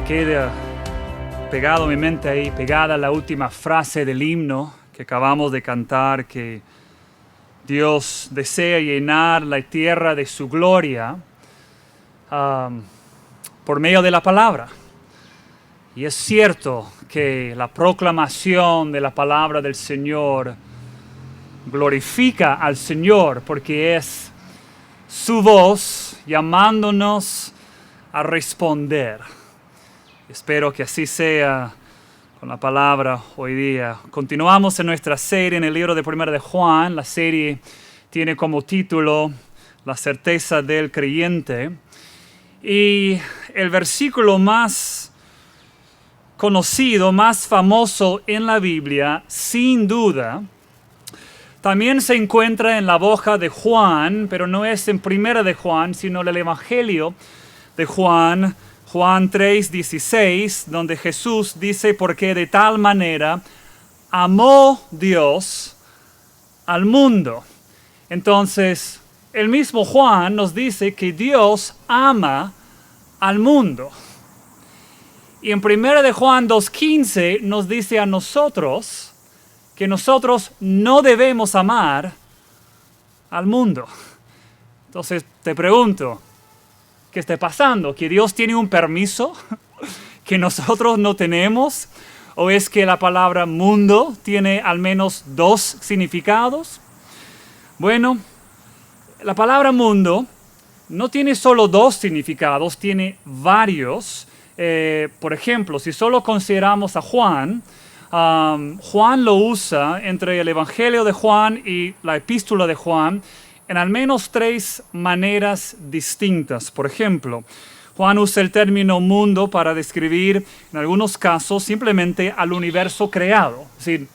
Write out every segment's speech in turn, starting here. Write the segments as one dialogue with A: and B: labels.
A: queda pegado en mi mente ahí, pegada la última frase del himno que acabamos de cantar, que Dios desea llenar la tierra de su gloria por medio de la palabra. Y es cierto que la proclamación de la palabra del Señor glorifica al Señor porque es su voz llamándonos a responder. Espero que así sea con la palabra hoy día. Continuamos en nuestra serie en el libro de Primera de Juan. La serie tiene como título La certeza del creyente. Y el versículo más conocido, más famoso en la Biblia, sin duda, también se encuentra en la boca de Juan, pero no es en Primera de Juan, sino en el Evangelio de Juan, Juan 3:16, donde Jesús dice, porque de tal manera amó Dios al mundo. Entonces, el mismo Juan nos dice que Dios ama al mundo. Y en 1 de Juan 2:15 nos dice a nosotros que nosotros no debemos amar al mundo. Entonces te pregunto, ¿qué está pasando? ¿Que Dios tiene un permiso que nosotros no tenemos? ¿O es que la palabra mundo tiene al menos dos significados? Bueno, la palabra mundo no tiene solo dos significados, tiene varios. Por ejemplo, si solo consideramos a Juan, Juan lo usa entre el Evangelio de Juan y la Epístola de Juan en al menos tres maneras distintas. Por ejemplo, Juan usa el término mundo para describir, en algunos casos, simplemente al universo creado, es decir,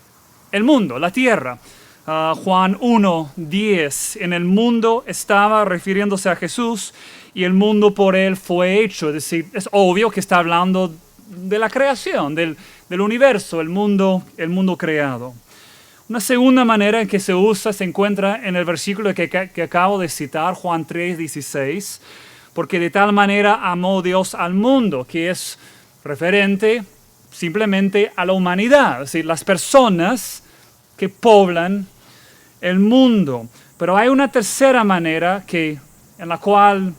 A: el mundo, la tierra. Juan 1:10, en el mundo estaba refiriéndose a Jesús y el mundo por él fue hecho. Es decir, es obvio que está hablando de la creación, del universo, el mundo creado. Una segunda manera en que se usa se encuentra en el versículo que acabo de citar, Juan 3:16, porque de tal manera amó Dios al mundo, que es referente simplemente a la humanidad, es decir, las personas que poblan el mundo. Pero hay una tercera manera en la cual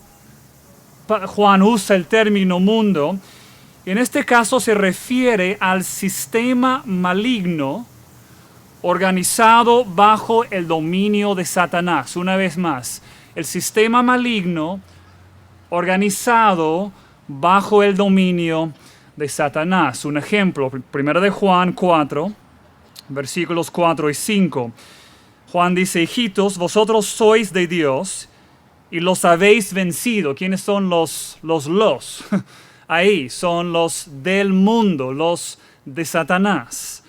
A: Juan usa el término mundo, y en este caso se refiere al sistema maligno organizado bajo el dominio de Satanás. Una vez más, el sistema maligno organizado bajo el dominio de Satanás. Un ejemplo, 1 de Juan 4, versículos 4 y 5. Juan dice, hijitos, vosotros sois de Dios y los habéis vencido. ¿Quiénes son los? Ahí son los del mundo, los de Satanás.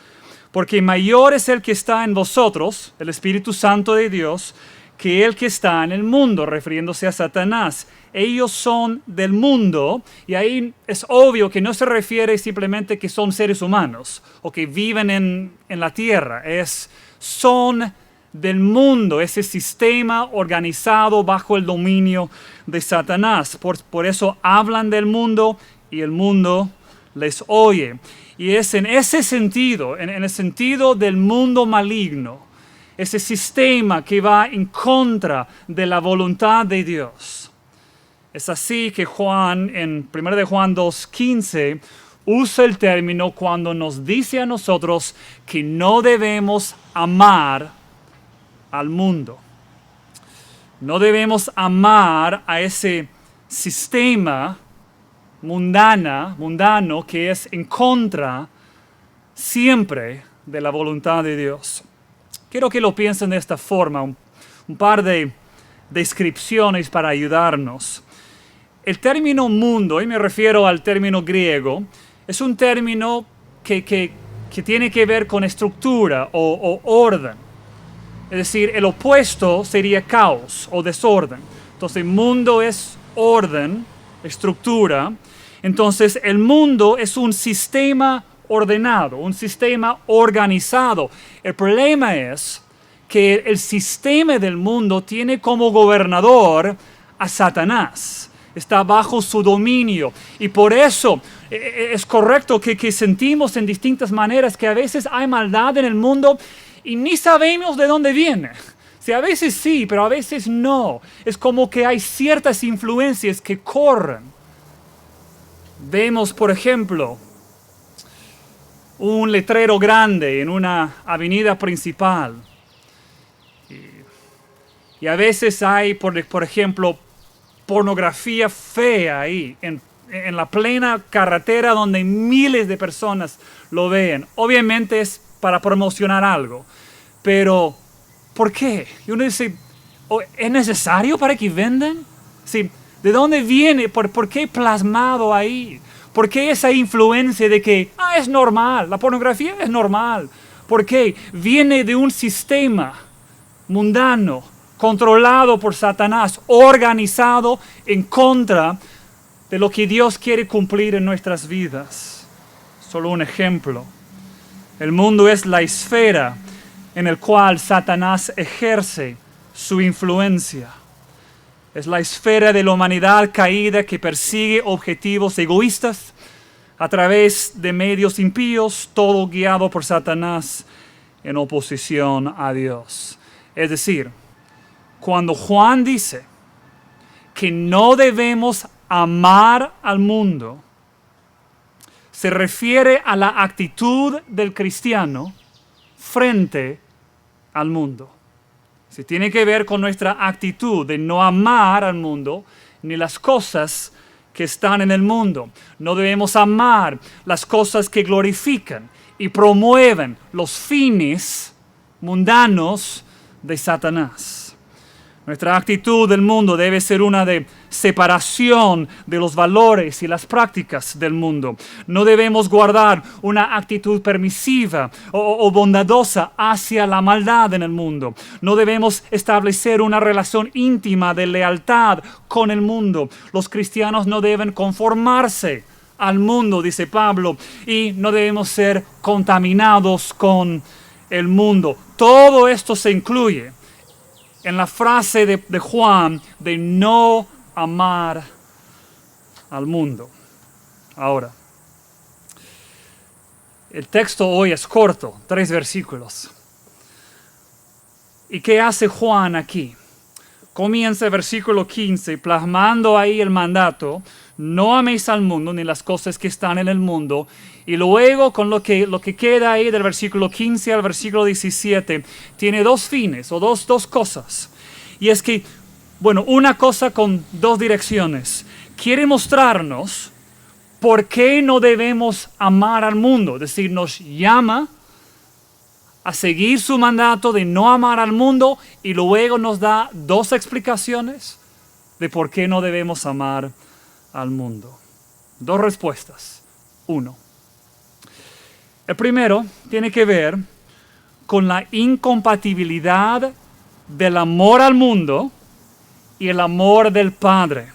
A: Porque mayor es el que está en vosotros, el Espíritu Santo de Dios, que el que está en el mundo, refiriéndose a Satanás. Ellos son del mundo, y ahí es obvio que no se refiere simplemente que son seres humanos o que viven en la tierra. Son del mundo, ese sistema organizado bajo el dominio de Satanás. Por eso hablan del mundo y el mundo les oye. Y es en ese sentido, en el sentido del mundo maligno, ese sistema que va en contra de la voluntad de Dios. Es así que Juan, en 1 de Juan 2:15, usa el término cuando nos dice a nosotros que no debemos amar al mundo. No debemos amar a ese sistema mundano que es en contra siempre de la voluntad de Dios. Quiero que lo piensen de esta forma, un par de descripciones para ayudarnos. El término mundo, y me refiero al término griego, es un término que tiene que ver con estructura o orden. Es decir, el opuesto sería caos o desorden. Entonces, mundo es orden, estructura. Entonces, el mundo es un sistema ordenado, un sistema organizado. El problema es que el sistema del mundo tiene como gobernador a Satanás. está bajo su dominio. Y por eso es correcto que sentimos en distintas maneras que a veces hay maldad en el mundo y ni sabemos de dónde viene. Sí, a veces sí, pero a veces no. Es como que hay ciertas influencias que corren. Vemos, por ejemplo, un letrero grande en una avenida principal. Y a veces hay, por ejemplo, pornografía fea ahí, en la plena carretera donde miles de personas lo ven. Obviamente es para promocionar algo, pero ¿por qué? Y uno dice, ¿es necesario para que vendan? Sí, ¿de dónde viene? ¿Por qué plasmado ahí? ¿Por qué esa influencia de que es normal, la pornografía es normal? ¿Por qué? Viene de un sistema mundano, controlado por Satanás, organizado en contra de lo que Dios quiere cumplir en nuestras vidas. Solo un ejemplo. El mundo es la esfera en la cual Satanás ejerce su influencia. Es la esfera de la humanidad caída que persigue objetivos egoístas a través de medios impíos, todo guiado por Satanás en oposición a Dios. Es decir, cuando Juan dice que no debemos amar al mundo, se refiere a la actitud del cristiano frente al mundo. Se tiene que ver con nuestra actitud de no amar al mundo ni las cosas que están en el mundo. No debemos amar las cosas que glorifican y promueven los fines mundanos de Satanás. Nuestra actitud del mundo debe ser una de separación de los valores y las prácticas del mundo. No debemos guardar una actitud permisiva o bondadosa hacia la maldad en el mundo. No debemos establecer una relación íntima de lealtad con el mundo. Los cristianos no deben conformarse al mundo, dice Pablo, y no debemos ser contaminados con el mundo. Todo esto se incluye en la frase de Juan de no amar al mundo. Ahora, el texto hoy es corto, 3 versículos. ¿Y qué hace Juan aquí? Comienza el versículo 15 plasmando ahí el mandato: no améis al mundo ni las cosas que están en el mundo. Y luego con lo que queda ahí del versículo 15 al versículo 17 tiene 2 fines o dos cosas. Y es que, bueno, una cosa con 2 direcciones. Quiere mostrarnos por qué no debemos amar al mundo. Es decir, nos llama a seguir su mandato de no amar al mundo y luego nos da 2 explicaciones de por qué no debemos amar al mundo. 2 respuestas. 1. El primero tiene que ver con la incompatibilidad del amor al mundo y el amor del Padre.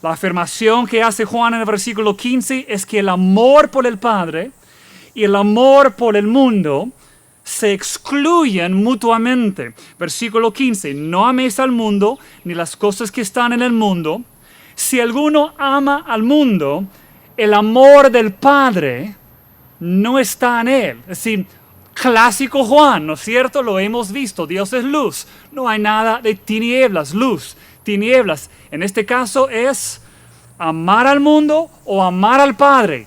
A: La afirmación que hace Juan en el versículo 15 es que el amor por el Padre y el amor por el mundo se excluyen mutuamente. Versículo 15, no améis al mundo ni las cosas que están en el mundo. Si alguno ama al mundo, el amor del Padre no está en él. Es decir, clásico Juan, ¿no es cierto? Lo hemos visto, Dios es luz. No hay nada de tinieblas, luz, tinieblas. En este caso es amar al mundo o amar al Padre.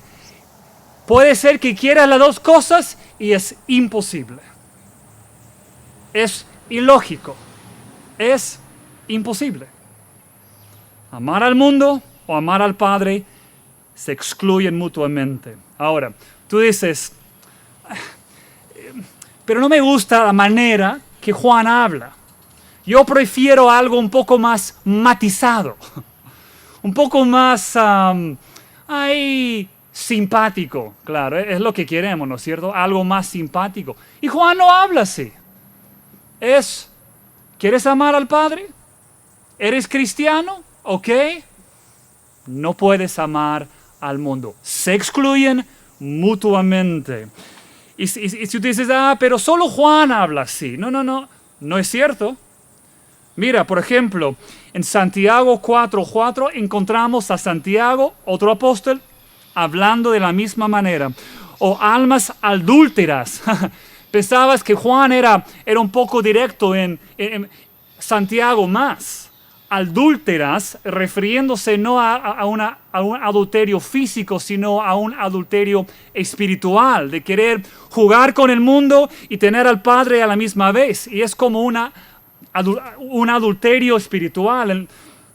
A: Puede ser que quieras las 2 cosas y es imposible. Es ilógico. Es imposible. Amar al mundo o amar al Padre se excluyen mutuamente. Ahora, tú dices, pero no me gusta la manera que Juan habla. Yo prefiero algo un poco más matizado, un poco más simpático. Claro, es lo que queremos, ¿no es cierto? Algo más simpático. Y Juan no habla así. ¿Quieres amar al Padre? ¿Eres cristiano? ¿Ok? No puedes amar al mundo. Se excluyen mutuamente. Y si tú dices, pero solo Juan habla así. No es cierto. Mira, por ejemplo, En Santiago 4:4 encontramos a Santiago, otro apóstol, hablando de la misma manera. O almas adúlteras. Pensabas que Juan era un poco directo en Santiago más. Adúlteras, refiriéndose no a un adulterio físico, sino a un adulterio espiritual, de querer jugar con el mundo y tener al Padre a la misma vez. Y es como un adulterio espiritual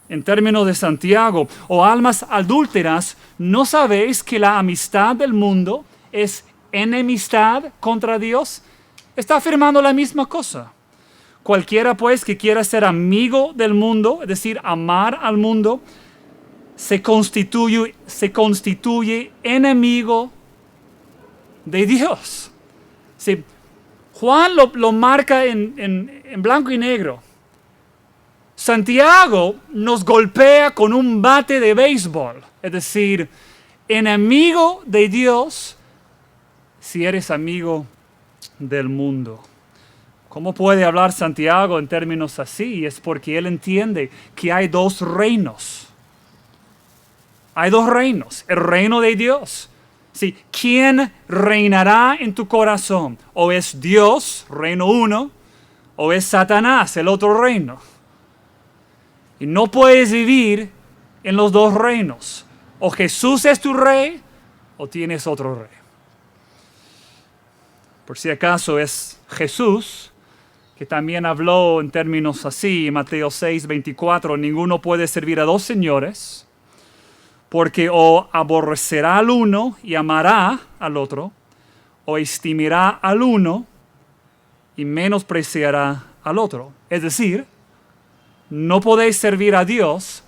A: en términos de Santiago. O almas adúlteras, ¿no sabéis que la amistad del mundo es enemistad contra Dios? Está afirmando la misma cosa. Cualquiera pues que quiera ser amigo del mundo, es decir, amar al mundo, se constituye enemigo de Dios. Sí, Juan lo marca en blanco y negro. Santiago nos golpea con un bate de béisbol, es decir, enemigo de Dios si eres amigo del mundo. ¿Cómo puede hablar Santiago en términos así? Es porque él entiende que hay dos reinos. Hay dos reinos. El reino de Dios. Sí, ¿quién reinará en tu corazón? O es Dios, reino uno, o es Satanás, el otro reino. Y no puedes vivir en los dos reinos. O Jesús es tu rey, o tienes otro rey. Por si acaso es Jesús, que también habló en términos así, Mateo 6:24, ninguno puede servir a dos señores, porque o aborrecerá al uno y amará al otro, o estimará al uno y menospreciará al otro. Es decir, no podéis servir a Dios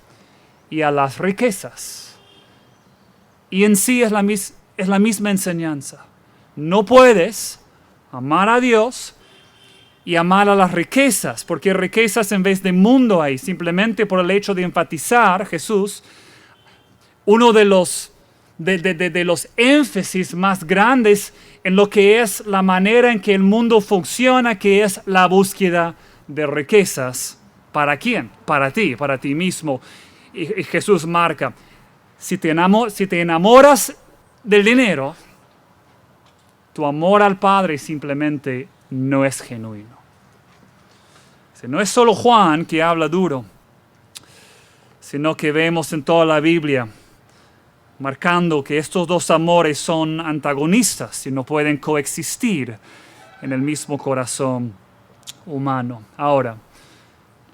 A: y a las riquezas. Y en sí es la misma enseñanza. No puedes amar a Dios y amar a las riquezas, porque riquezas en vez de mundo hay, simplemente por el hecho de enfatizar Jesús, uno de los énfasis más grandes en lo que es la manera en que el mundo funciona, que es la búsqueda de riquezas. ¿Para quién? Para ti mismo. Y Jesús marca, si te enamoras del dinero, tu amor al Padre simplemente no es genuino. No es solo Juan que habla duro, sino que vemos en toda la Biblia marcando que estos dos amores son antagonistas y no pueden coexistir en el mismo corazón humano. Ahora,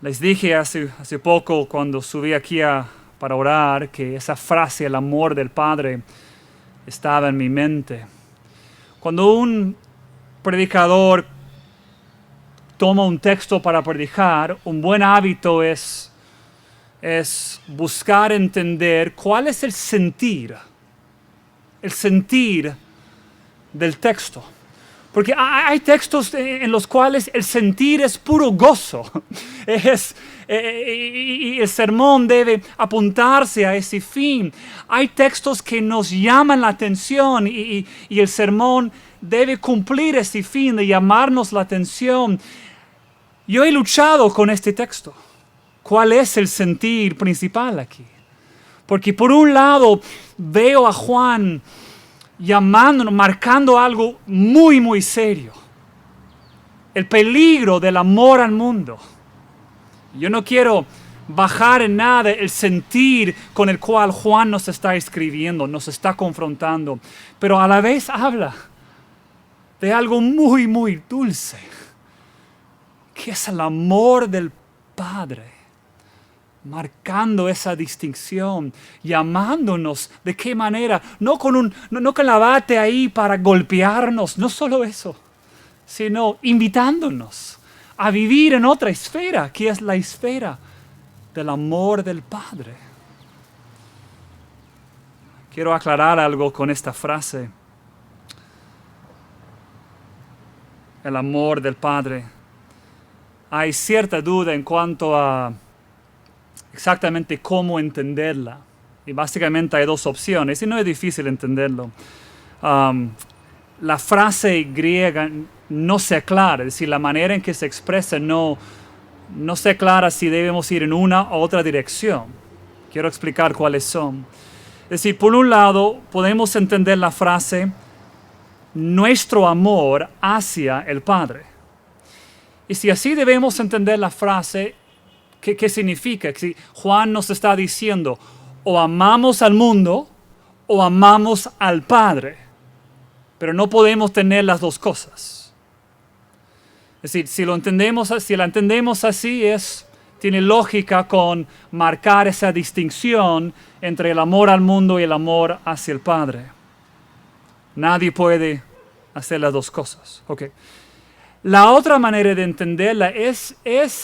A: les dije hace poco cuando subí aquí para orar que esa frase, el amor del Padre, estaba en mi mente. Cuando un predicador toma un texto para predicar, un buen hábito es buscar entender cuál es el sentir del texto. Porque hay textos en los cuales el sentir es puro gozo. Y el sermón debe apuntarse a ese fin. Hay textos que nos llaman la atención y el sermón debe cumplir ese fin de llamarnos la atención. Yo he luchado con este texto. ¿Cuál es el sentir principal aquí? Porque por un lado veo a Juan marcando algo muy, muy serio. El peligro del amor al mundo. Yo no quiero bajar en nada el sentir con el cual Juan nos está escribiendo, nos está confrontando, pero a la vez habla de algo muy, muy dulce, que es el amor del Padre, marcando esa distinción, llamándonos. ¿De qué manera? No con la bate ahí para golpearnos, no solo eso, sino invitándonos a vivir en otra esfera, que es la esfera del amor del Padre. Quiero aclarar algo con esta frase. El amor del Padre. Hay cierta duda en cuanto a exactamente cómo entenderla. Y básicamente hay dos opciones, y no es difícil entenderlo. La frase griega no se aclara, es decir, la manera en que se expresa no no se aclara si debemos ir en una u otra dirección. Quiero explicar cuáles son. Es decir, por un lado, podemos entender la frase nuestro amor hacia el Padre. Y si así debemos entender la frase, ¿qué significa? Si Juan nos está diciendo, o amamos al mundo o amamos al Padre, pero no podemos tener las dos cosas. Es decir, si la entendemos así, tiene lógica con marcar esa distinción entre el amor al mundo y el amor hacia el Padre. Nadie puede hacer las dos cosas. Okay. La otra manera de entenderla es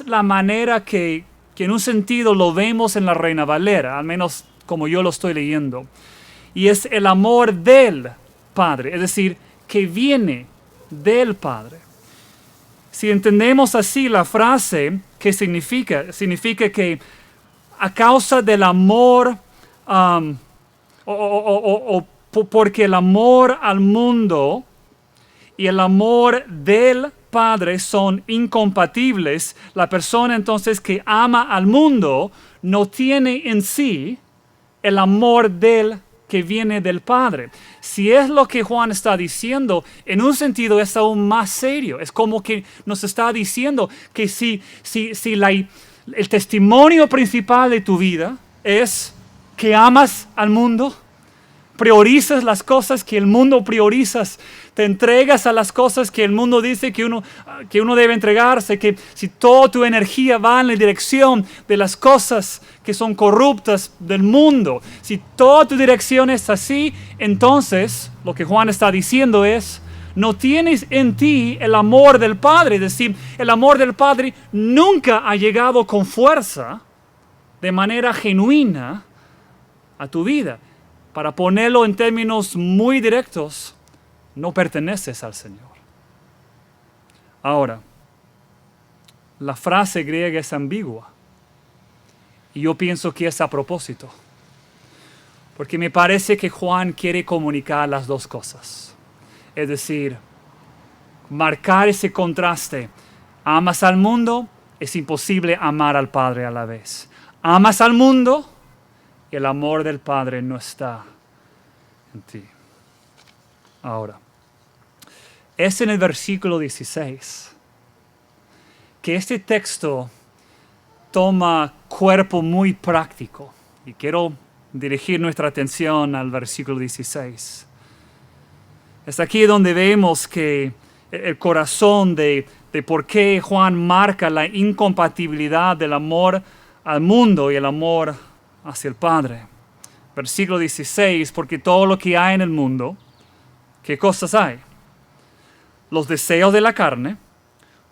A: la manera que en un sentido lo vemos en la Reina Valera, al menos como yo lo estoy leyendo. Y es el amor del Padre, es decir, que viene del Padre. Si entendemos así la frase, ¿qué significa? Significa que a causa del amor, porque el amor al mundo y el amor del Padre son incompatibles, la persona entonces que ama al mundo no tiene en sí el amor que viene del Padre. Si es lo que Juan está diciendo, en un sentido es aún más serio. Es como que nos está diciendo que si el testimonio principal de tu vida es que amas al mundo, priorizas las cosas que el mundo priorizas, te entregas a las cosas que el mundo dice que uno debe entregarse, que si toda tu energía va en la dirección de las cosas que son corruptas del mundo, si toda tu dirección es así, entonces lo que Juan está diciendo es, no tienes en ti el amor del Padre. Es decir, el amor del Padre nunca ha llegado con fuerza, de manera genuina, a tu vida. Para ponerlo en términos muy directos, no perteneces al Señor. Ahora, la frase griega es ambigua. Y yo pienso que es a propósito. Porque me parece que Juan quiere comunicar las dos cosas. Es decir, marcar ese contraste. Amas al mundo, es imposible amar al Padre a la vez. Amas al mundo, y el amor del Padre no está en ti. Ahora, es en el versículo 16 que este texto toma cuerpo muy práctico. Y quiero dirigir nuestra atención al versículo 16. Es aquí donde vemos que el corazón de por qué Juan marca la incompatibilidad del amor al mundo y el amor hacia el Padre. Versículo 16, porque todo lo que hay en el mundo, ¿qué cosas hay? Los deseos de la carne,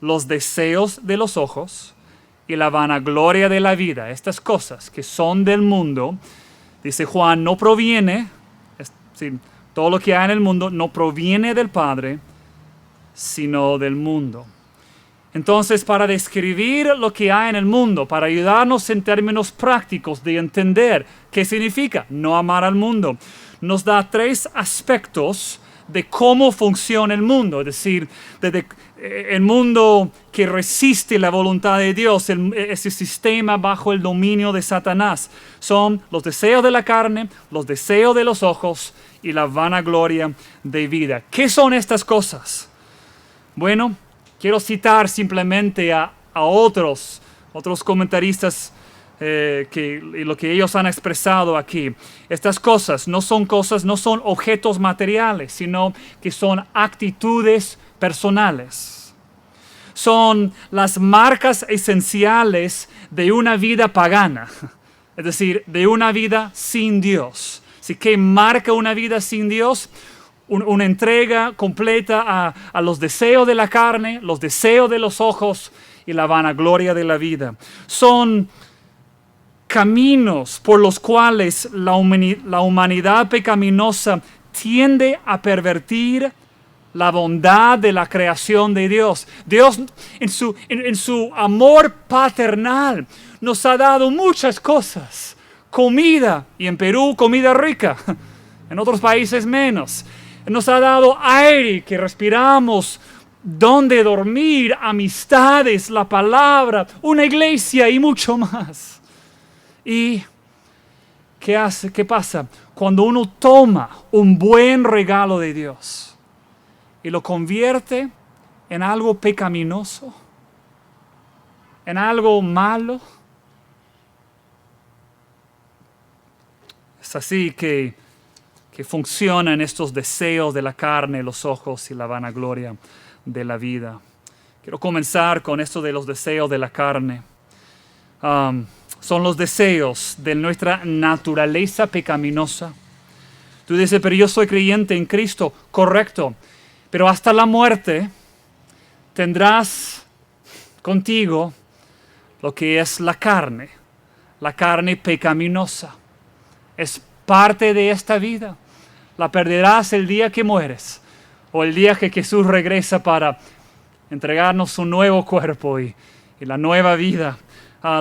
A: los deseos de los ojos y la vanagloria de la vida. Estas cosas que son del mundo, dice Juan, no proviene, todo lo que hay en el mundo no proviene del Padre, sino del mundo. Entonces, para describir lo que hay en el mundo, para ayudarnos en términos prácticos de entender qué significa no amar al mundo, nos da tres aspectos de cómo funciona el mundo. Es decir, desde el mundo que resiste la voluntad de Dios, ese sistema bajo el dominio de Satanás. Son los deseos de la carne, los deseos de los ojos y la vanagloria de vida. ¿Qué son estas cosas? Bueno, quiero citar simplemente a otros comentaristas y lo que ellos han expresado aquí. Estas cosas no son objetos materiales, sino que son actitudes personales. Son las marcas esenciales de una vida pagana, es decir, de una vida sin Dios. Así que marca una vida sin Dios, una entrega completa a los deseos de la carne, los deseos de los ojos y la vanagloria de la vida. Son caminos por los cuales la humanidad pecaminosa tiende a pervertir la bondad de la creación de Dios. Dios en su amor paternal nos ha dado muchas cosas. Comida, y en Perú comida rica, en otros países menos. Nos ha dado aire que respiramos, dónde dormir, amistades, la palabra, una iglesia y mucho más. ¿Y qué pasa? Cuando uno toma un buen regalo de Dios y lo convierte en algo pecaminoso, en algo malo, es así que funcionan estos deseos de la carne, los ojos y la vanagloria de la vida. Quiero comenzar con esto de los deseos de la carne. Son los deseos de nuestra naturaleza pecaminosa. Tú dices, pero yo soy creyente en Cristo. Correcto. Pero hasta la muerte tendrás contigo lo que es la carne pecaminosa. Es parte de esta vida. La perderás el día que mueres o el día que Jesús regresa para entregarnos un nuevo cuerpo y la nueva vida.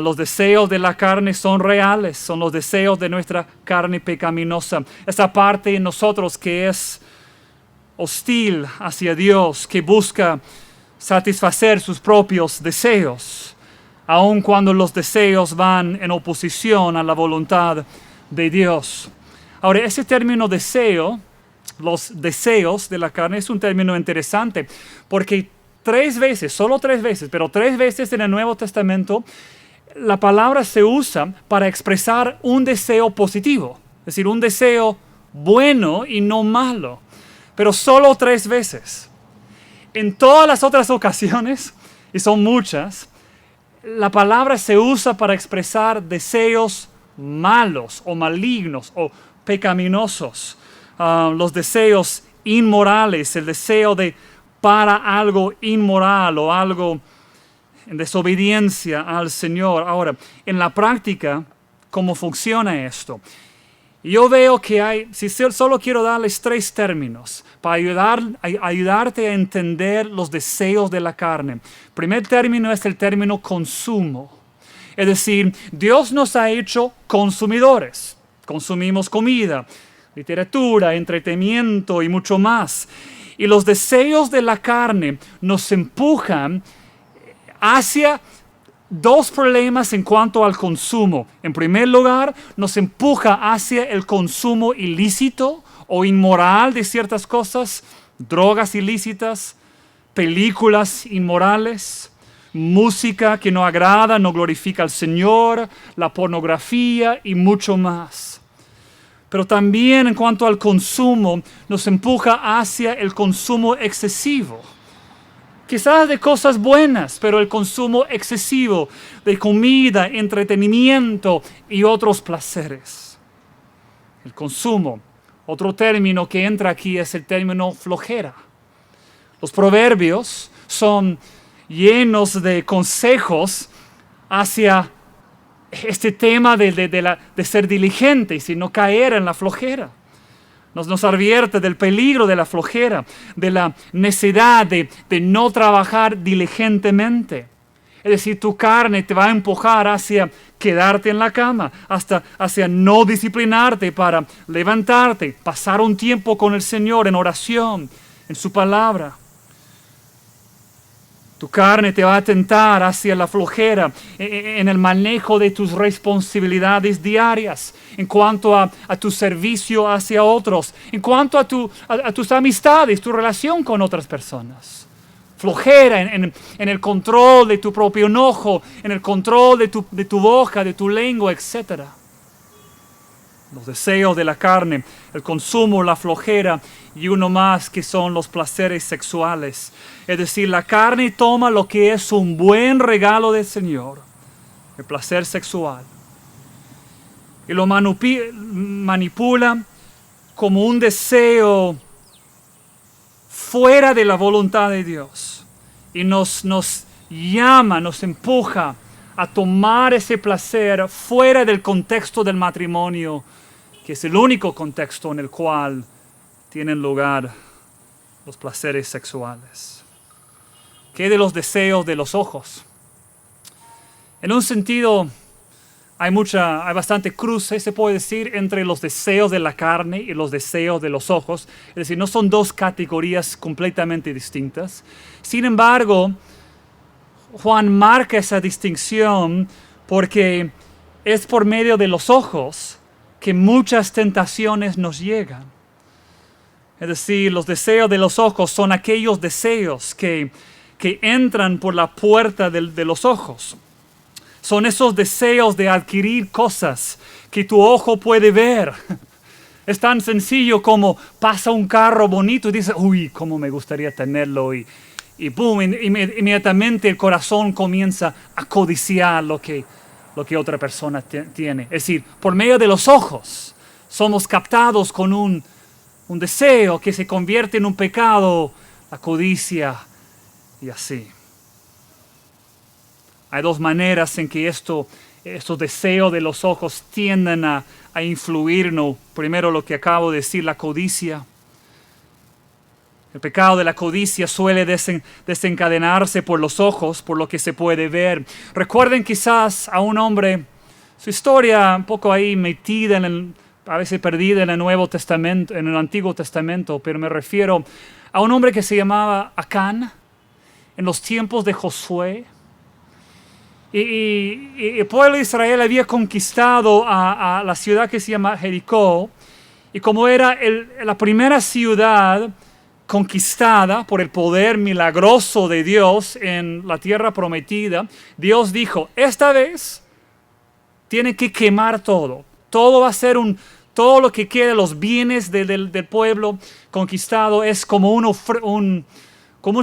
A: Los deseos de la carne son reales, son los deseos de nuestra carne pecaminosa. Esa parte en nosotros que es hostil hacia Dios, que busca satisfacer sus propios deseos, aun cuando los deseos van en oposición a la voluntad de Dios. Ahora, ese término deseo, los deseos de la carne, es un término interesante, porque solo tres veces, pero 3 veces en el Nuevo Testamento, la palabra se usa para expresar un deseo positivo, es decir, un deseo bueno y no malo, pero solo 3 veces. En todas las otras ocasiones, y son muchas, la palabra se usa para expresar deseos malos o malignos o pecaminosos, los deseos inmorales, el deseo para algo inmoral o algo en desobediencia al Señor. Ahora, en la práctica, ¿cómo funciona esto? Yo veo que solo quiero darles 3 términos para ayudarte a entender los deseos de la carne. El primer término es el término consumo. Es decir, Dios nos ha hecho consumidores. Consumimos comida, literatura, entretenimiento y mucho más. Y los deseos de la carne nos empujan hacia 2 problemas en cuanto al consumo. En primer lugar, nos empuja hacia el consumo ilícito o inmoral de ciertas cosas, drogas ilícitas, películas inmorales, música que no agrada, no glorifica al Señor, la pornografía y mucho más. Pero también en cuanto al consumo, nos empuja hacia el consumo excesivo. Quizás de cosas buenas, pero el consumo excesivo de comida, entretenimiento y otros placeres. El consumo. Otro término que entra aquí es el término flojera. Los proverbios son llenos de consejos hacia este tema de ser diligentes y no caer en la flojera. Nos advierte del peligro de la flojera, de la necesidad de no trabajar diligentemente. Es decir, tu carne te va a empujar hacia quedarte en la cama, hacia no disciplinarte para levantarte, pasar un tiempo con el Señor en oración, en su palabra. Tu carne te va a tentar hacia la flojera en el manejo de tus responsabilidades diarias, en cuanto a tu servicio hacia otros, en cuanto a tus amistades, tu relación con otras personas. Flojera en el control de tu propio enojo, en el control de tu boca, de tu lengua, etc. Los deseos de la carne, el consumo, la flojera y uno más que son los placeres sexuales. Es decir, la carne toma lo que es un buen regalo del Señor, el placer sexual, y lo manipula como un deseo fuera de la voluntad de Dios y nos llama, nos empuja a tomar ese placer fuera del contexto del matrimonio, que es el único contexto en el cual tienen lugar los placeres sexuales. ¿Qué de los deseos de los ojos? En un sentido hay bastante cruce, se puede decir, entre los deseos de la carne y los deseos de los ojos. Es decir, no son dos categorías completamente distintas. Sin embargo, Juan marca esa distinción porque es por medio de los ojos que muchas tentaciones nos llegan. Es decir, los deseos de los ojos son aquellos deseos que entran por la puerta de los ojos. Son esos deseos de adquirir cosas que tu ojo puede ver. Es tan sencillo como pasa un carro bonito y dices, uy, cómo me gustaría tenerlo. Y boom, inmediatamente el corazón comienza a codiciar lo que otra persona tiene. Es decir, por medio de los ojos somos captados con un deseo que se convierte en un pecado, la codicia y así. Hay dos maneras en que estos deseos de los ojos tienden a influirnos. Primero, lo que acabo de decir, la codicia. El pecado de la codicia suele desencadenarse por los ojos, por lo que se puede ver. Recuerden quizás a un hombre, su historia un poco ahí metida, a veces perdida en el Nuevo Testamento, en el Antiguo Testamento, pero me refiero a un hombre que se llamaba Acán en los tiempos de Josué. Y el pueblo de Israel había conquistado a la ciudad que se llama Jericó. Y como era la primera ciudad conquistada por el poder milagroso de Dios en la tierra prometida, Dios dijo, esta vez tiene que quemar todo. Todo va a ser todo lo que quede, los bienes del pueblo conquistado es como un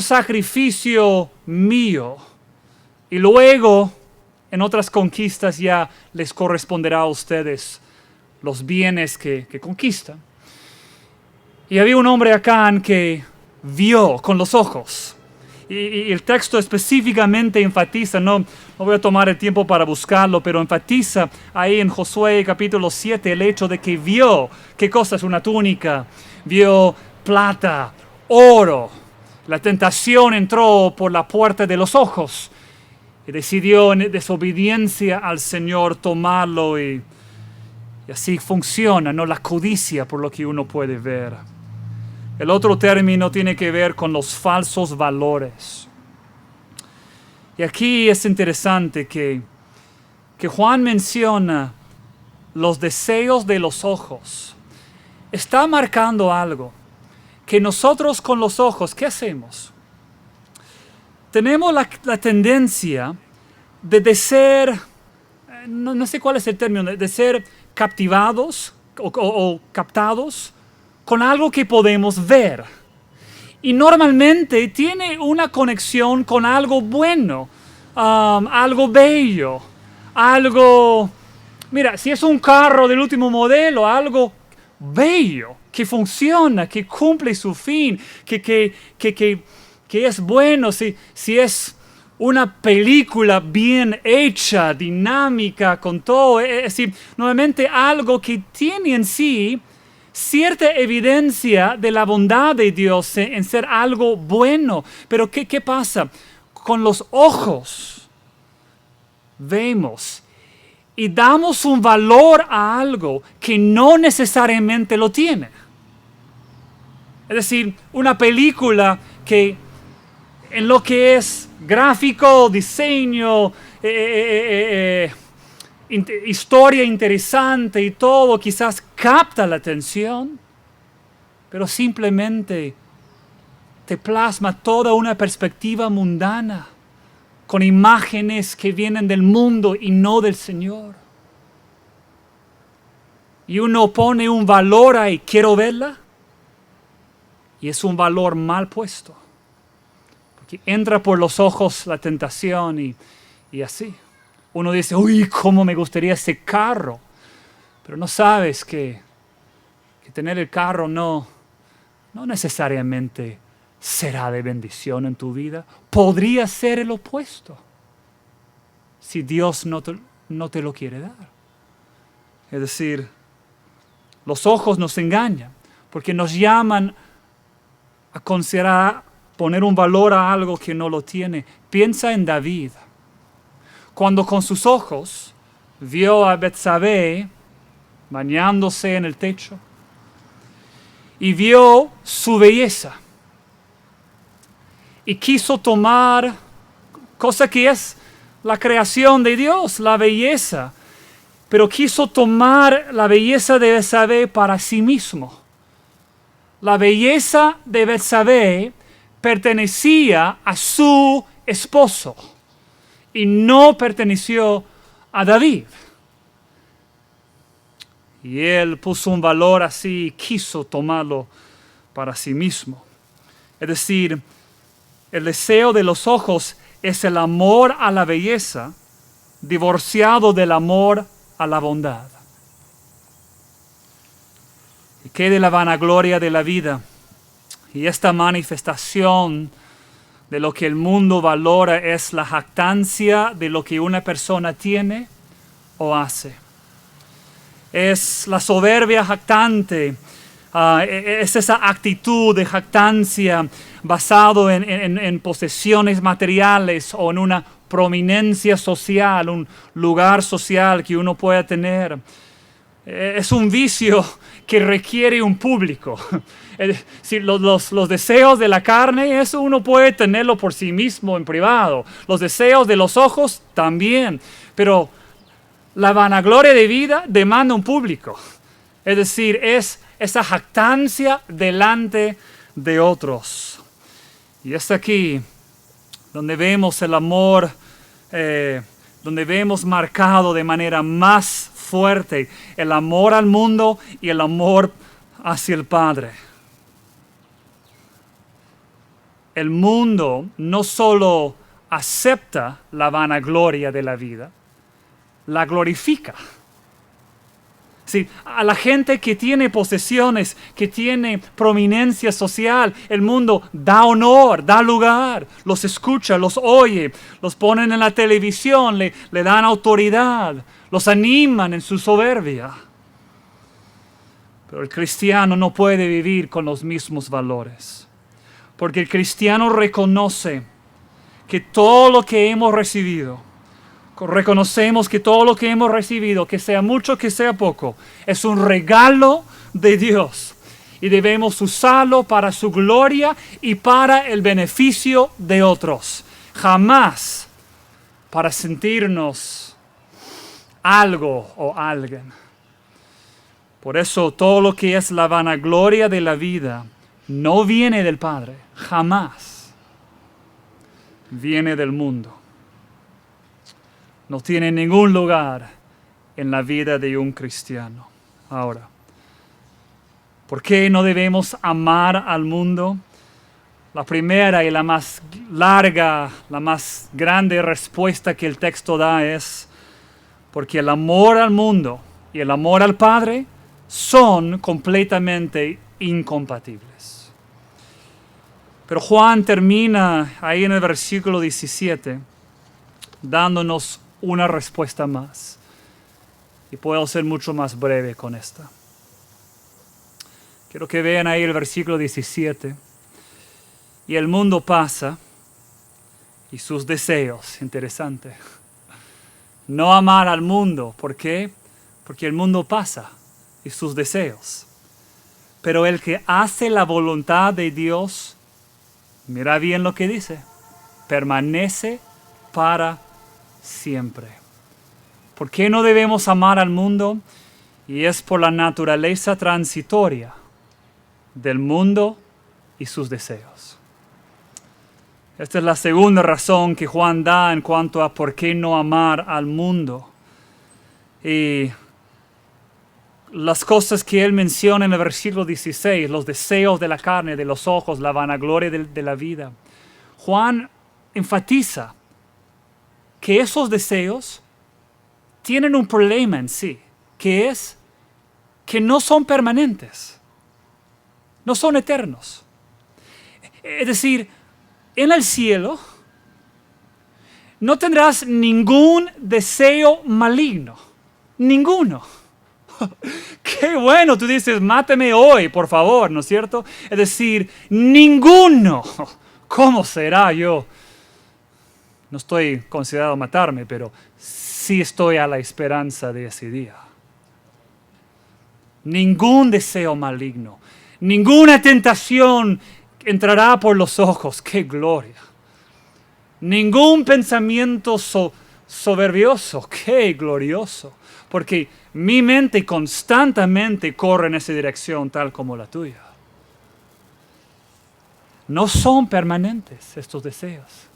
A: sacrificio mío. Y luego, en otras conquistas ya les corresponderá a ustedes los bienes que conquistan. Y había un hombre Acán que vio con los ojos. Y el texto específicamente enfatiza, no voy a tomar el tiempo para buscarlo, pero enfatiza ahí en Josué capítulo 7 el hecho de que vio, ¿qué cosa es una túnica? Vio plata, oro. La tentación entró por la puerta de los ojos. Y decidió en desobediencia al Señor tomarlo y así funciona, ¿no? La codicia por lo que uno puede ver. El otro término tiene que ver con los falsos valores. Y aquí es interesante que Juan menciona los deseos de los ojos. Está marcando algo, que nosotros con los ojos, ¿qué hacemos? Tenemos la tendencia de ser, no sé cuál es el término, de ser captivados o captados con algo que podemos ver. Y normalmente tiene una conexión con algo bueno, algo bello, algo, mira, si es un carro del último modelo, algo bello, que funciona, que cumple su fin, que es bueno, si es una película bien hecha, dinámica, con todo, es decir, nuevamente algo que tiene en sí cierta evidencia de la bondad de Dios en ser algo bueno. Pero ¿qué pasa? Con los ojos vemos y damos un valor a algo que no necesariamente lo tiene. Es decir, una película que en lo que es gráfico, diseño, historia interesante y todo, quizás capta la atención, pero simplemente te plasma toda una perspectiva mundana, con imágenes que vienen del mundo y no del Señor. Y uno pone un valor ahí, quiero verla, y es un valor mal puesto. Porque entra por los ojos la tentación y así. Uno dice, uy, cómo me gustaría ese carro. Pero no sabes que tener el carro no necesariamente será de bendición en tu vida. Podría ser el opuesto si Dios no te lo quiere dar. Es decir, los ojos nos engañan porque nos llaman a considerar, poner un valor a algo que no lo tiene. Piensa en David. Cuando con sus ojos vio a Betsabé bañándose en el techo y vio su belleza y quiso tomar, cosa que es la creación de Dios, la belleza, pero quiso tomar la belleza de Betsabé para sí mismo. La belleza de Betsabé pertenecía a su esposo y no perteneció a David. Y él puso un valor así y quiso tomarlo para sí mismo. Es decir, el deseo de los ojos es el amor a la belleza divorciado del amor a la bondad. ¿Y qué de la vanagloria de la vida? Y esta manifestación de lo que el mundo valora es la jactancia de lo que una persona tiene o hace. Es la soberbia jactante, es esa actitud de jactancia basado en posesiones materiales o en una prominencia social, un lugar social que uno pueda tener. Es un vicio que requiere un público. Si los deseos de la carne, eso uno puede tenerlo por sí mismo en privado. Los deseos de los ojos también. Pero la vanagloria de vida demanda un público. Es decir, es esa jactancia delante de otros. Y es aquí donde vemos el amor, donde vemos marcado de manera más fuerte el amor al mundo y el amor hacia el Padre. El mundo no solo acepta la vanagloria de la vida, la glorifica. Sí, a la gente que tiene posesiones, que tiene prominencia social, el mundo da honor, da lugar, los escucha, los oye, los ponen en la televisión, le dan autoridad, los animan en su soberbia. Pero el cristiano no puede vivir con los mismos valores, porque el cristiano reconoce que todo lo que hemos recibido, reconocemos que todo lo que hemos recibido, que sea mucho, que sea poco, es un regalo de Dios y debemos usarlo para su gloria y para el beneficio de otros. Jamás para sentirnos algo o alguien. Por eso todo lo que es la vanagloria de la vida no viene del Padre, jamás viene del mundo. No tiene ningún lugar en la vida de un cristiano. Ahora, ¿por qué no debemos amar al mundo? La primera y la más larga, la más grande respuesta que el texto da es porque el amor al mundo y el amor al Padre son completamente incompatibles. Pero Juan termina ahí en el versículo 17 dándonos una respuesta más. Y puedo ser mucho más breve con esta. Quiero que vean ahí el versículo 17. Y el mundo pasa y sus deseos. Interesante. No amar al mundo. ¿Por qué? Porque el mundo pasa y sus deseos. Pero el que hace la voluntad de Dios, mira bien lo que dice, permanece para siempre. ¿Por qué no debemos amar al mundo? Y es por la naturaleza transitoria del mundo y sus deseos. Esta es la segunda razón que Juan da en cuanto a por qué no amar al mundo. Y las cosas que él menciona en el versículo 16, los deseos de la carne, de los ojos, la vanagloria de la vida. Juan enfatiza que esos deseos tienen un problema en sí, que es que no son permanentes, no son eternos. Es decir, en el cielo no tendrás ningún deseo maligno, ninguno. Qué bueno, tú dices, mátame hoy, por favor, ¿no es cierto? Es decir, ninguno. ¿Cómo será yo? No estoy considerado matarme, pero sí estoy a la esperanza de ese día. Ningún deseo maligno, ninguna tentación entrará por los ojos. ¡Qué gloria! Ningún pensamiento soberbioso. ¡Qué glorioso! Porque mi mente constantemente corre en esa dirección, tal como la tuya. No son permanentes estos deseos.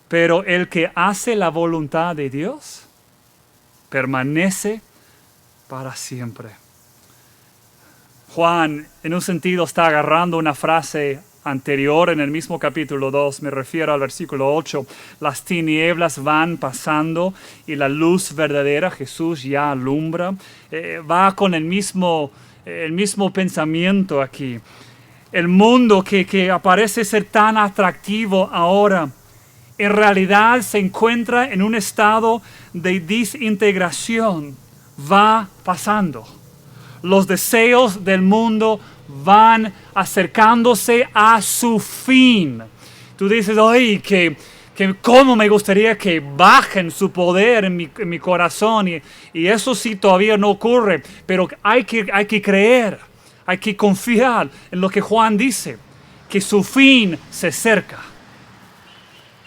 A: Pero el que hace la voluntad de Dios permanece para siempre. Juan, en un sentido, está agarrando una frase anterior en el mismo capítulo 2, me refiero al versículo 8. Las tinieblas van pasando y la luz verdadera, Jesús, ya alumbra. Va con el mismo pensamiento aquí. El mundo que parece ser tan atractivo ahora, en realidad se encuentra en un estado de desintegración. Va pasando. Los deseos del mundo van acercándose a su fin. Tú dices, ay, que cómo me gustaría que bajen su poder en mi corazón. Y eso sí todavía no ocurre. Pero hay que creer, hay que confiar en lo que Juan dice, que su fin se acerca.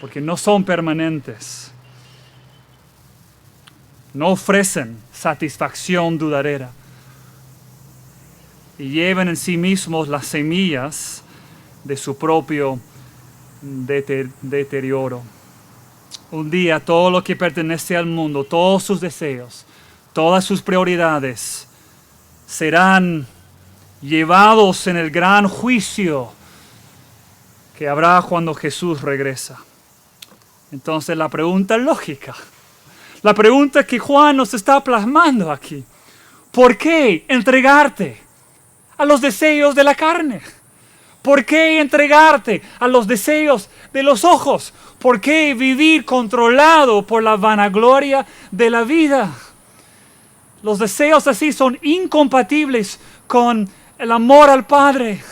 A: Porque no son permanentes. No ofrecen satisfacción duradera. Y llevan en sí mismos las semillas de su propio deterioro. Un día todo lo que pertenece al mundo, todos sus deseos, todas sus prioridades serán llevados en el gran juicio que habrá cuando Jesús regresa. Entonces la pregunta lógica, la pregunta que Juan nos está plasmando aquí, ¿por qué entregarte a los deseos de la carne? ¿Por qué entregarte a los deseos de los ojos? ¿Por qué vivir controlado por la vanagloria de la vida? Los deseos así son incompatibles con el amor al Padre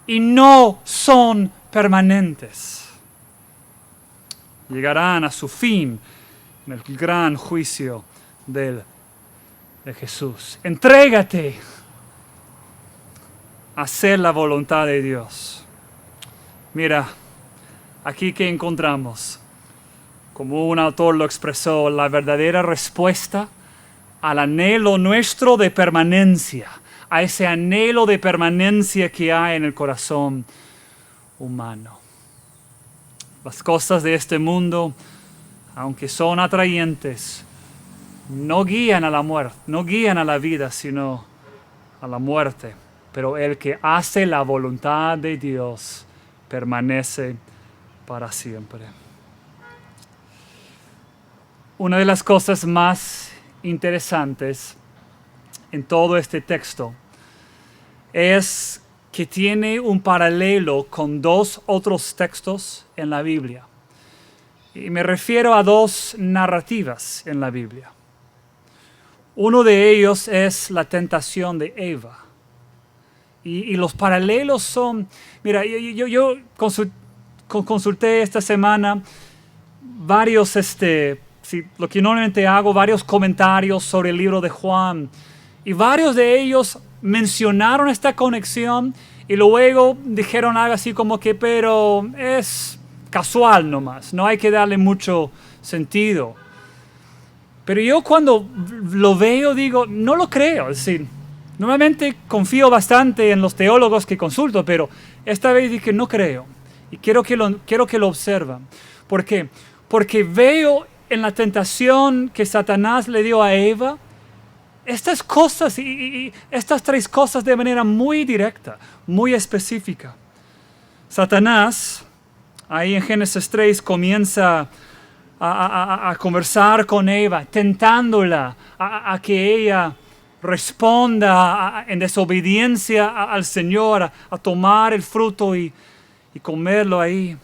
A: y no son permanentes. Llegarán a su fin en el gran juicio de Jesús. Entrégate a hacer la voluntad de Dios. Mira, aquí que encontramos, como un autor lo expresó, la verdadera respuesta al anhelo nuestro de permanencia, a ese anhelo de permanencia que hay en el corazón humano. Las cosas de este mundo, aunque son atrayentes, no guían a la muerte, no guían a la vida, sino a la muerte. Pero el que hace la voluntad de Dios permanece para siempre. Una de las cosas más interesantes en todo este texto es que tiene un paralelo con dos otros textos en la Biblia. Y me refiero a dos narrativas en la Biblia. Uno de ellos es la tentación de Eva. Y los paralelos son... Mira, yo consulté esta semana varios, lo que normalmente hago, varios comentarios sobre el libro de Juan. Y varios de ellos mencionaron esta conexión y luego dijeron algo así como que, pero es casual nomás, no hay que darle mucho sentido. Pero yo cuando lo veo digo, no lo creo. Es decir, normalmente confío bastante en los teólogos que consulto, pero esta vez dije no creo. Y quiero que lo observen. ¿Por qué? Porque veo en la tentación que Satanás le dio a Eva, estas cosas y estas tres cosas de manera muy directa, muy específica. Satanás, ahí en Génesis 3, comienza a conversar con Eva, tentándola a que ella responda en desobediencia al Señor, a tomar el fruto y comerlo ahí.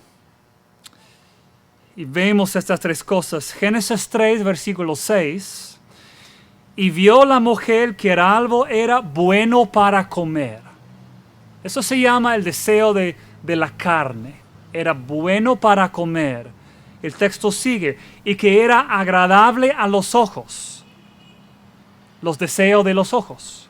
A: Y vemos estas tres cosas. Génesis 3, versículo 6. Y vio la mujer que el árbol era bueno para comer. Eso se llama el deseo de la carne. Era bueno para comer El texto sigue, y que era agradable a los ojos, los deseos de los ojos.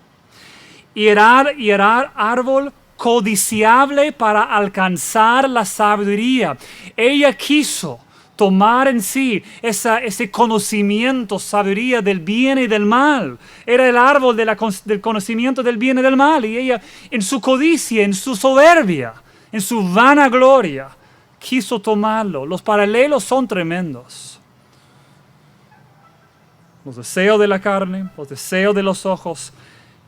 A: Y era árbol codiciable para alcanzar la sabiduría. Ella quiso tomar en sí ese conocimiento, sabiduría del bien y del mal. Era el árbol del conocimiento del bien y del mal. Y ella, en su codicia, en su soberbia, en su vanagloria, quiso tomarlo. Los paralelos son tremendos. Los deseos de la carne, los deseos de los ojos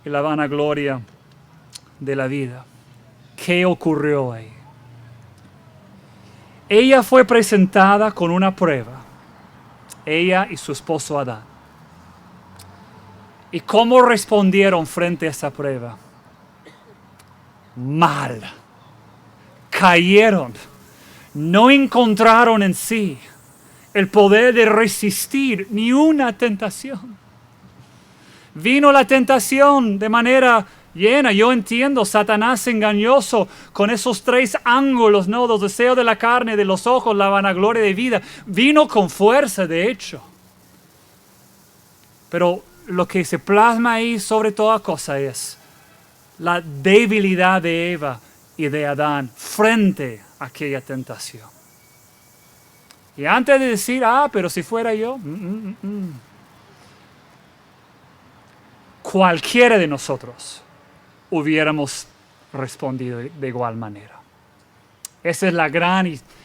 A: y la vanagloria de la vida. ¿Qué ocurrió ahí? Ella fue presentada con una prueba. Ella y su esposo Adán. ¿Y cómo respondieron frente a esa prueba? Mal. Cayeron. No encontraron en sí el poder de resistir ni una tentación. Vino la tentación de manera llena. Yo entiendo, Satanás engañoso con esos 3 ángulos, ¿no? Los deseos de la carne, de los ojos, la vanagloria de vida. Vino con fuerza, de hecho. Pero lo que se plasma ahí sobre toda cosa es la debilidad de Eva y de Adán frente a aquella tentación. Y antes de decir, pero si fuera yo, cualquiera de nosotros hubiéramos respondido de igual manera. Ese es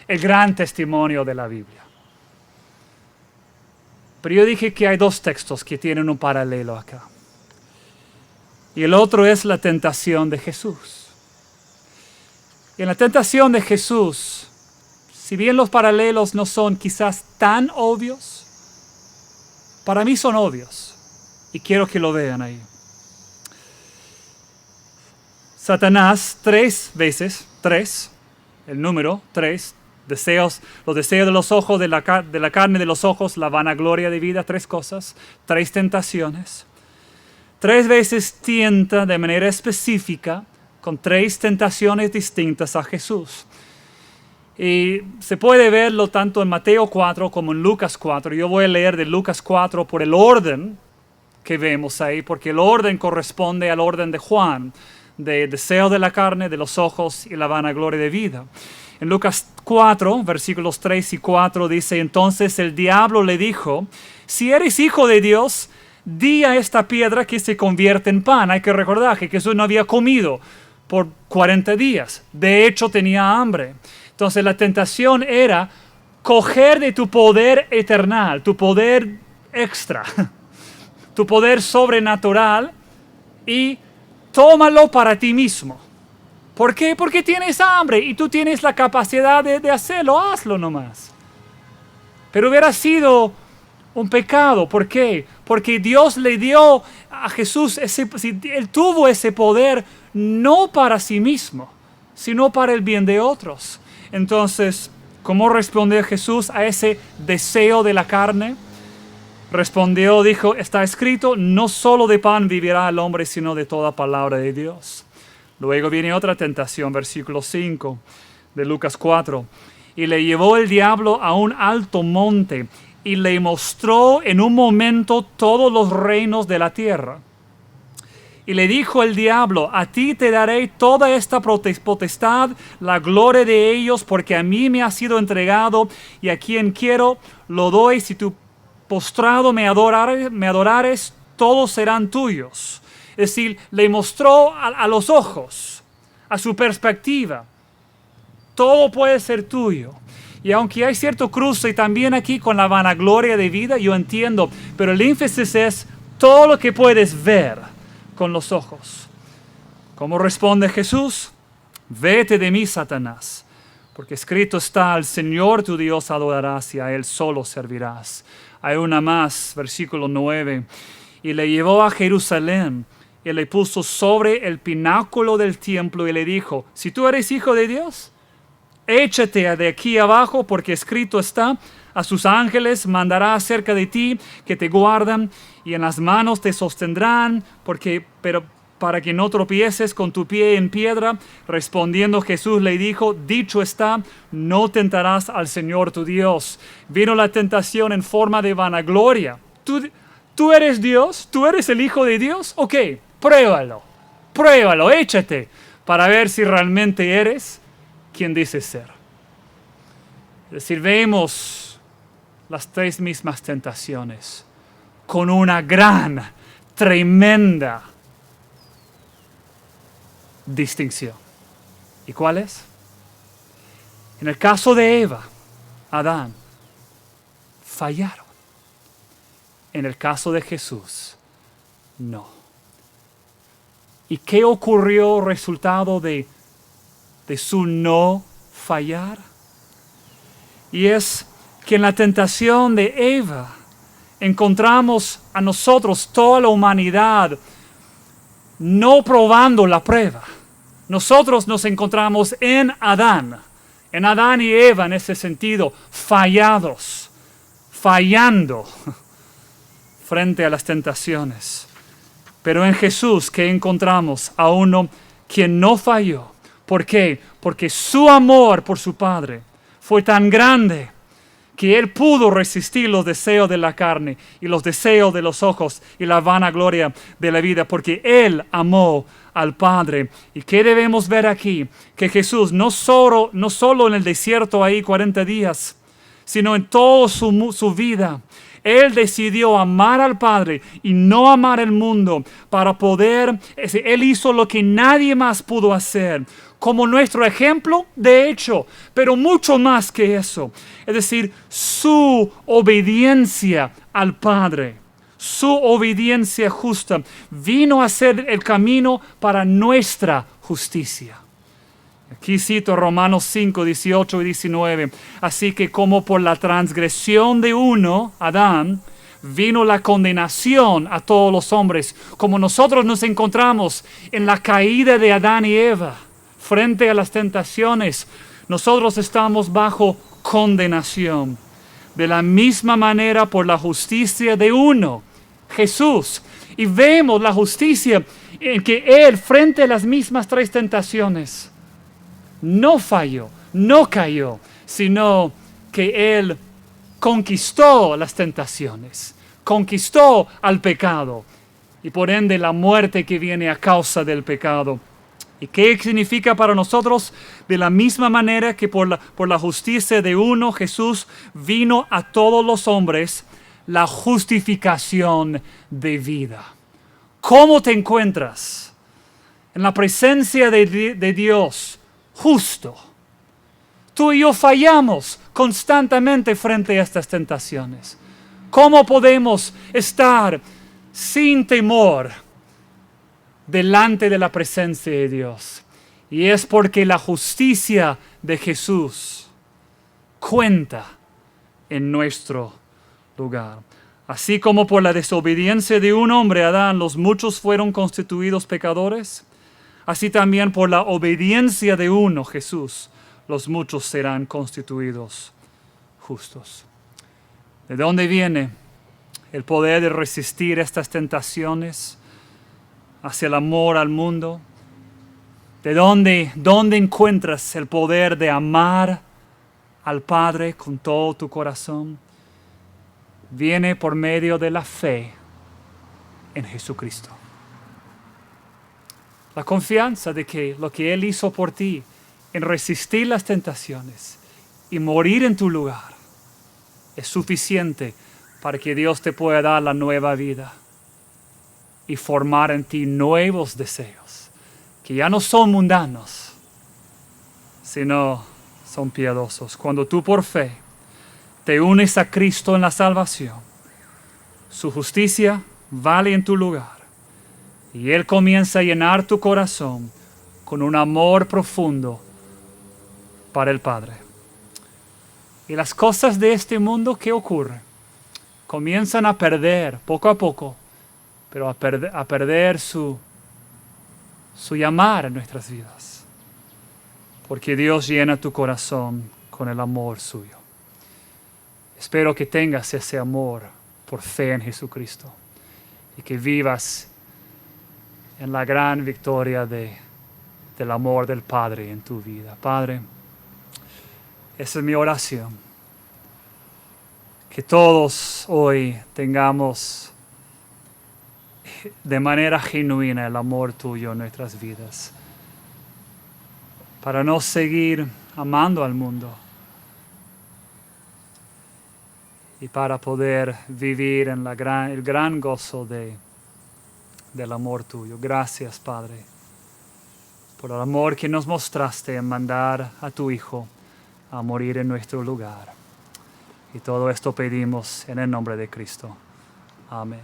A: el gran testimonio de la Biblia. Pero yo dije que hay 2 textos que tienen un paralelo acá. Y el otro es la tentación de Jesús. Y en la tentación de Jesús, si bien los paralelos no son quizás tan obvios, para mí son obvios. Y quiero que lo vean ahí. Satanás 3 veces, el número 3, los deseos de los ojos, de la carne de los ojos, la vanagloria de vida, 3 cosas, 3 tentaciones. 3 veces tienta de manera específica con 3 tentaciones distintas a Jesús. Y se puede verlo tanto en Mateo 4 como en Lucas 4. Yo voy a leer de Lucas 4 por el orden que vemos ahí, porque el orden corresponde al orden de Juan, de deseo de la carne, de los ojos y la vanagloria de vida. En Lucas 4, versículos 3 y 4 dice, entonces el diablo le dijo, si eres hijo de Dios, di a esta piedra que se convierte en pan. Hay que recordar que Jesús no había comido por 40 días. De hecho, tenía hambre. Entonces la tentación era coger de tu poder eternal, tu poder extra, tu poder sobrenatural y tómalo para ti mismo. ¿Por qué? Porque tienes hambre y tú tienes la capacidad de hacerlo. Hazlo nomás. Pero hubiera sido un pecado. ¿Por qué? Porque Dios le dio a Jesús, Él tuvo ese poder no para sí mismo, sino para el bien de otros. Entonces, ¿cómo respondió Jesús a ese deseo de la carne? Respondió, dijo, está escrito, no solo de pan vivirá el hombre, sino de toda palabra de Dios. Luego viene otra tentación, versículo 5 de Lucas 4. Y le llevó el diablo a un alto monte y le mostró en un momento todos los reinos de la tierra. Y le dijo el diablo, a ti te daré toda esta potestad, la gloria de ellos, porque a mí me ha sido entregado y a quien quiero lo doy. Si tú postrado me adorares, todos serán tuyos. Es decir, le mostró a los ojos, a su perspectiva, todo puede ser tuyo. Y aunque hay cierto cruce también aquí con la vanagloria de vida, yo entiendo, pero el énfasis es todo lo que puedes ver con los ojos. ¿Cómo responde Jesús? Vete de mí, Satanás, porque escrito está, al Señor tu Dios adorarás y a Él solo servirás. Hay una más, versículo 9. Y le llevó a Jerusalén y le puso sobre el pináculo del templo y le dijo, si tú eres hijo de Dios, échate de aquí abajo, porque escrito está, a sus ángeles mandará acerca de ti que te guardan y en las manos te sostendrán, para que no tropieces con tu pie en piedra. Respondiendo Jesús le dijo, dicho está, no tentarás al Señor tu Dios. Vino la tentación en forma de vanagloria. ¿Tú eres Dios? ¿Tú eres el Hijo de Dios? Ok, pruébalo, échate, para ver si realmente eres quien dices ser. Es decir, vemos las tres mismas tentaciones con una gran, tremenda distinción. ¿Y cuál es? En el caso de Eva, Adán, fallaron. En el caso de Jesús, no. ¿Y qué ocurrió resultado de su no fallar? Y es que en la tentación de Eva encontramos a nosotros, toda la humanidad, no probando la prueba. Nosotros nos encontramos en Adán y Eva en ese sentido, fallando frente a las tentaciones. Pero en Jesús, ¿qué encontramos? A uno quien no falló. ¿Por qué? Porque su amor por su Padre fue tan grande que Él pudo resistir los deseos de la carne y los deseos de los ojos y la vanagloria de la vida, porque Él amó al Padre. ¿Y qué debemos ver aquí? Que Jesús no solo en el desierto ahí 40 días, sino en toda su vida, Él decidió amar al Padre y no amar el mundo para poder, Él hizo lo que nadie más pudo hacer, como nuestro ejemplo, de hecho, pero mucho más que eso. Es decir, su obediencia al Padre, su obediencia justa, vino a ser el camino para nuestra justicia. Aquí cito Romanos 5, 18 y 19. Así que como por la transgresión de uno, Adán, vino la condenación a todos los hombres, como nosotros nos encontramos en la caída de Adán y Eva, frente a las tentaciones, nosotros estamos bajo condenación. De la misma manera, por la justicia de uno, Jesús. Y vemos la justicia en que Él, frente a las mismas tres tentaciones, no falló, no cayó, sino que Él conquistó las tentaciones, conquistó al pecado y por ende la muerte que viene a causa del pecado. ¿Y qué significa para nosotros? De la misma manera que por la justicia de uno, Jesús vino a todos los hombres la justificación de vida. ¿Cómo te encuentras? En la presencia de Dios justo. Tú y yo fallamos constantemente frente a estas tentaciones. ¿Cómo podemos estar sin temor delante de la presencia de Dios? Y es porque la justicia de Jesús cuenta en nuestro lugar. Así como por la desobediencia de un hombre, Adán, los muchos fueron constituidos pecadores, así también por la obediencia de uno, Jesús, los muchos serán constituidos justos. ¿De dónde viene el poder de resistir estas tentaciones hacia el amor al mundo? ¿De dónde encuentras el poder de amar al Padre con todo tu corazón? Viene por medio de la fe en Jesucristo. La confianza de que lo que Él hizo por ti en resistir las tentaciones y morir en tu lugar es suficiente para que Dios te pueda dar la nueva vida y formar en ti nuevos deseos que ya no son mundanos, sino son piadosos. Cuando tú por fe te unes a Cristo en la salvación, su justicia vale en tu lugar y Él comienza a llenar tu corazón con un amor profundo para el Padre. Y las cosas de este mundo, ¿qué ocurre? Comienzan a perder poco a poco, pero a perder su llamar en nuestras vidas. Porque Dios llena tu corazón con el amor suyo. Espero que tengas ese amor por fe en Jesucristo y que vivas en la gran victoria del amor del Padre en tu vida. Padre, esa es mi oración. Que todos hoy tengamos de manera genuina el amor tuyo en nuestras vidas. Para no seguir amando al mundo. Y para poder vivir en el gran gozo del amor tuyo. Gracias, Padre, por el amor que nos mostraste en mandar a tu Hijo a morir en nuestro lugar. Y todo esto pedimos en el nombre de Cristo. Amén.